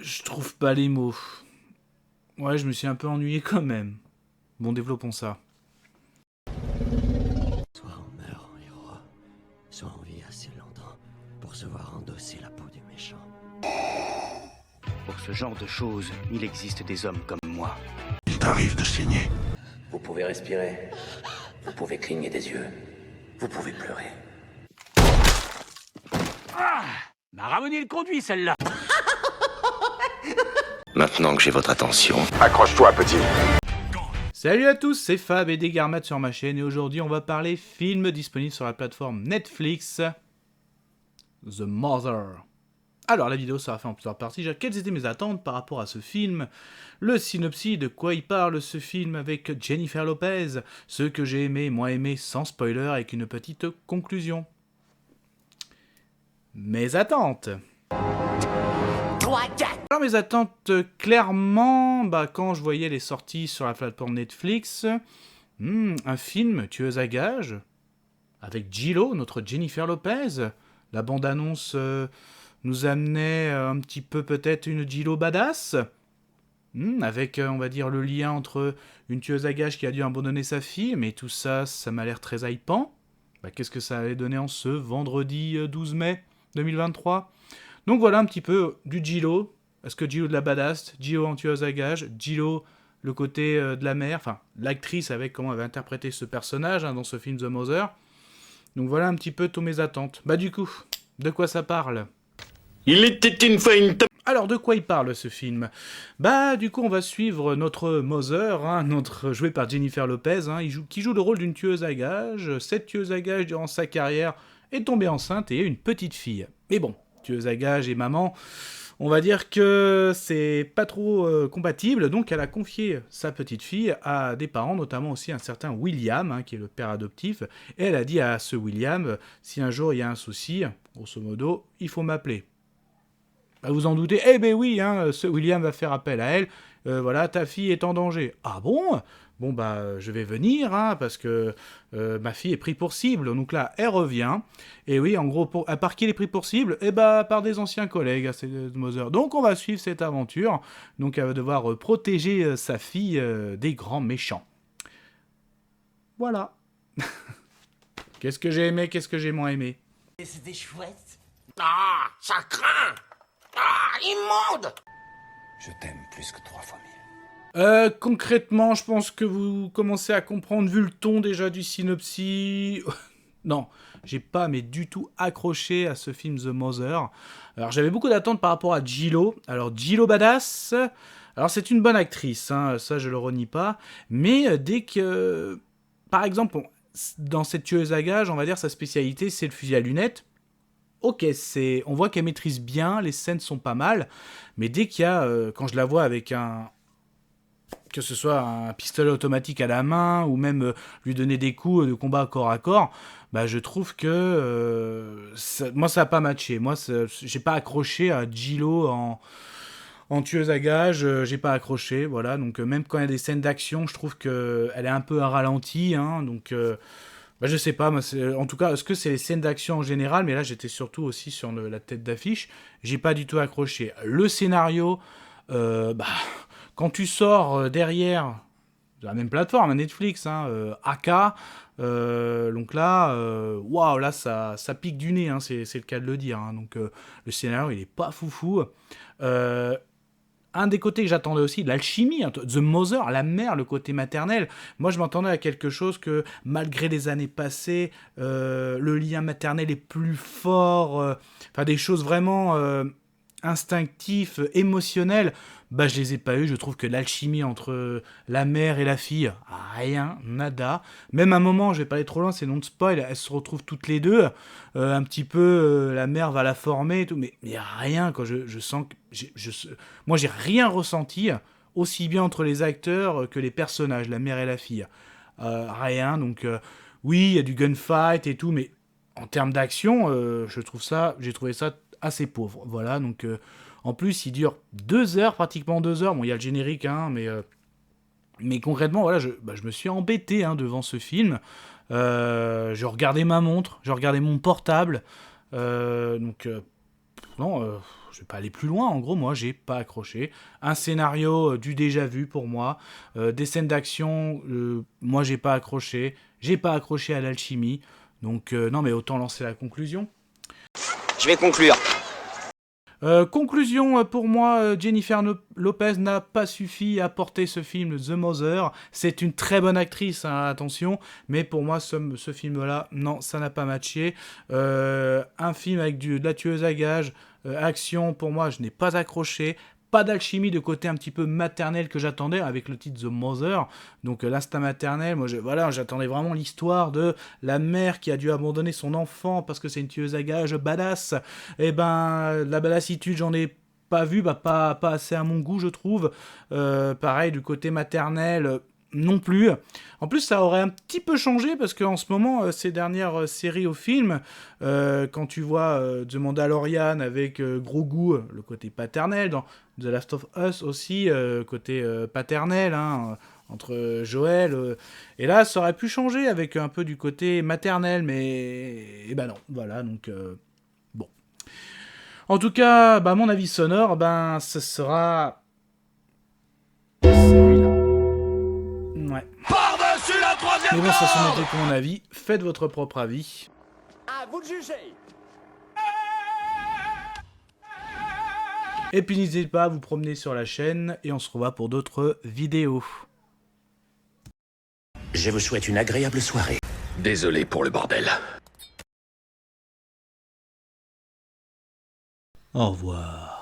Je trouve pas les mots. Ouais, je me suis un peu ennuyé quand même. Bon, développons ça. Soit on meurt en héros, soit on vit assez longtemps pour se voir endosser la peau du méchant. Pour ce genre de choses, il existe des hommes comme moi. Il t'arrive de saigner. Vous pouvez respirer. Vous pouvez cligner des yeux. Vous pouvez pleurer. M'a ramené le conduit, celle-là. Maintenant que j'ai votre attention, Accroche-toi, petit. Salut à tous, c'est Fab et Desgarmat sur ma chaîne et aujourd'hui on va parler film disponible sur la plateforme Netflix, The Mother. Alors la vidéo sera faite en plusieurs parties. Quelles étaient mes attentes par rapport à ce film, le synopsis, de quoi il parle ce film avec Jennifer Lopez, ce que j'ai aimé, moins aimé, sans spoiler, avec une petite conclusion. Mes attentes. Alors mes attentes, clairement, quand je voyais les sorties sur la plateforme Netflix, un film tueuse à gages, avec J-Lo, notre Jennifer Lopez. La bande-annonce nous amenait un petit peu peut-être une J-Lo badass, avec, on va dire, le lien entre une tueuse à gages qui a dû abandonner sa fille, mais tout ça, ça m'a l'air très hypant. Qu'est-ce que ça allait donner en ce vendredi 12 mai 2023 ? Donc voilà un petit peu du J-Lo. Est-ce que J-Lo de la badass, J-Lo en tueuse à gages, J-Lo le côté de la mère, enfin l'actrice avec comment elle va interpréter ce personnage dans ce film The Mother. Donc voilà un petit peu tous mes attentes. Du coup, de quoi ça parle ? Il était une fois une Alors de quoi il parle ce film ? Du coup on va suivre notre Mother, joué par Jennifer Lopez, qui joue le rôle d'une tueuse à gages. Cette tueuse à gages durant sa carrière est tombée enceinte et a une petite fille. Mais bon, tueuse à gages et maman, on va dire que c'est pas trop compatible, donc elle a confié sa petite fille à des parents, notamment aussi un certain William, qui est le père adoptif, et elle a dit à ce William, si un jour il y a un souci, grosso modo, il faut m'appeler. Vous en doutez, oui, ce William va faire appel à elle, voilà, ta fille est en danger. Ah bon ? Bon je vais venir, parce que ma fille est prise pour cible. Donc là, elle revient. Et oui, en gros, par qui elle est prise pour cible ? Par des anciens collègues à cette Mother. Donc on va suivre cette aventure. Donc elle va devoir protéger sa fille des grands méchants. Voilà. Qu'est-ce que j'ai aimé, qu'est-ce que j'ai moins aimé ? C'était chouette. Ah, ça craint. Ah, immonde. je t'aime plus que 3 fois 1000. Concrètement, je pense que vous commencez à comprendre, vu le ton déjà du synopsis. Non, j'ai pas du tout accroché à ce film The Mother. Alors j'avais beaucoup d'attentes par rapport à J-Lo. Alors J-Lo badass, alors c'est une bonne actrice, ça je le renie pas. Mais dès que, par exemple, dans cette tueuse à gages, on va dire sa spécialité c'est le fusil à lunettes. Ok, on voit qu'elle maîtrise bien, les scènes sont pas mal. Mais dès qu'il y a, quand je la vois avec que ce soit un pistolet automatique à la main ou même lui donner des coups de combat corps à corps, je trouve que moi ça n'a pas matché. Moi j'ai pas accroché à J-Lo en tueuse à gages, j'ai pas accroché, voilà. Donc même quand il y a des scènes d'action, je trouve qu'elle est un peu à ralenti, donc je sais pas, moi, en tout cas, est-ce que c'est les scènes d'action en général, mais là j'étais surtout aussi sur la tête d'affiche, j'ai pas du tout accroché. Le scénario, quand tu sors derrière, de la même plateforme, Netflix, AK, donc là, waouh, là ça pique du nez, c'est le cas de le dire, donc le scénario il est pas foufou. Un des côtés que j'attendais aussi, l'alchimie, The Mother, la mère, le côté maternel. Moi, je m'attendais à quelque chose que, malgré les années passées, le lien maternel est plus fort, des choses vraiment instinctives, émotionnelles. Je les ai pas eues. Je trouve que l'alchimie entre la mère et la fille, rien, nada. Même à un moment, je vais pas aller trop loin, c'est non de spoil, elles se retrouvent toutes les deux, un petit peu, la mère va la former et tout, mais il y a rien, quoi. Je sens que moi j'ai rien ressenti, aussi bien entre les acteurs que les personnages, la mère et la fille. Rien, donc oui, il y a du gunfight et tout, mais en termes d'action, j'ai trouvé ça assez pauvre. Voilà, donc en plus, il dure 2 heures, pratiquement 2 heures. Bon, il y a le générique, mais concrètement, voilà, je me suis embêté devant ce film. Je regardais ma montre, je regardais mon portable. Donc, non, je vais pas aller plus loin. En gros, moi, j'ai pas accroché. Un scénario du déjà vu pour moi. Des scènes d'action, moi, j'ai pas accroché. J'ai pas accroché à l'alchimie. Donc, non, mais autant lancer la conclusion. Je vais conclure. Conclusion pour moi, Jennifer Lopez n'a pas suffi à porter ce film The Mother. C'est une très bonne actrice, hein, attention, mais pour moi ce film-là, non, ça n'a pas matché. Un film avec de la tueuse à gages, action, pour moi, je n'ai pas accroché. Pas d'alchimie de côté un petit peu maternel que j'attendais avec le titre The Mother, donc l'instinct maternel. Moi, j'attendais vraiment l'histoire de la mère qui a dû abandonner son enfant parce que c'est une tueuse à gages badass. Et ben, la badassitude, j'en ai pas vu, pas assez à mon goût, je trouve. Pareil, du côté maternel, non plus. En plus, ça aurait un petit peu changé parce qu'en ce moment, ces dernières séries au film, quand tu vois The Mandalorian avec Grogu, le côté paternel, dans The Last of Us aussi, côté paternel, hein, entre Joël, et là, ça aurait pu changer avec un peu du côté maternel, mais eh ben non, voilà, donc bon. En tout cas, mon avis sonore, ce sera celui-là. Ouais. Par-dessus la troisième Mais bon, ça ce n'était que mon avis. Faites votre propre avis. À vous de juger. Et puis n'hésitez pas à vous promener sur la chaîne et on se revoit pour d'autres vidéos. Je vous souhaite une agréable soirée. Désolé pour le bordel. Au revoir.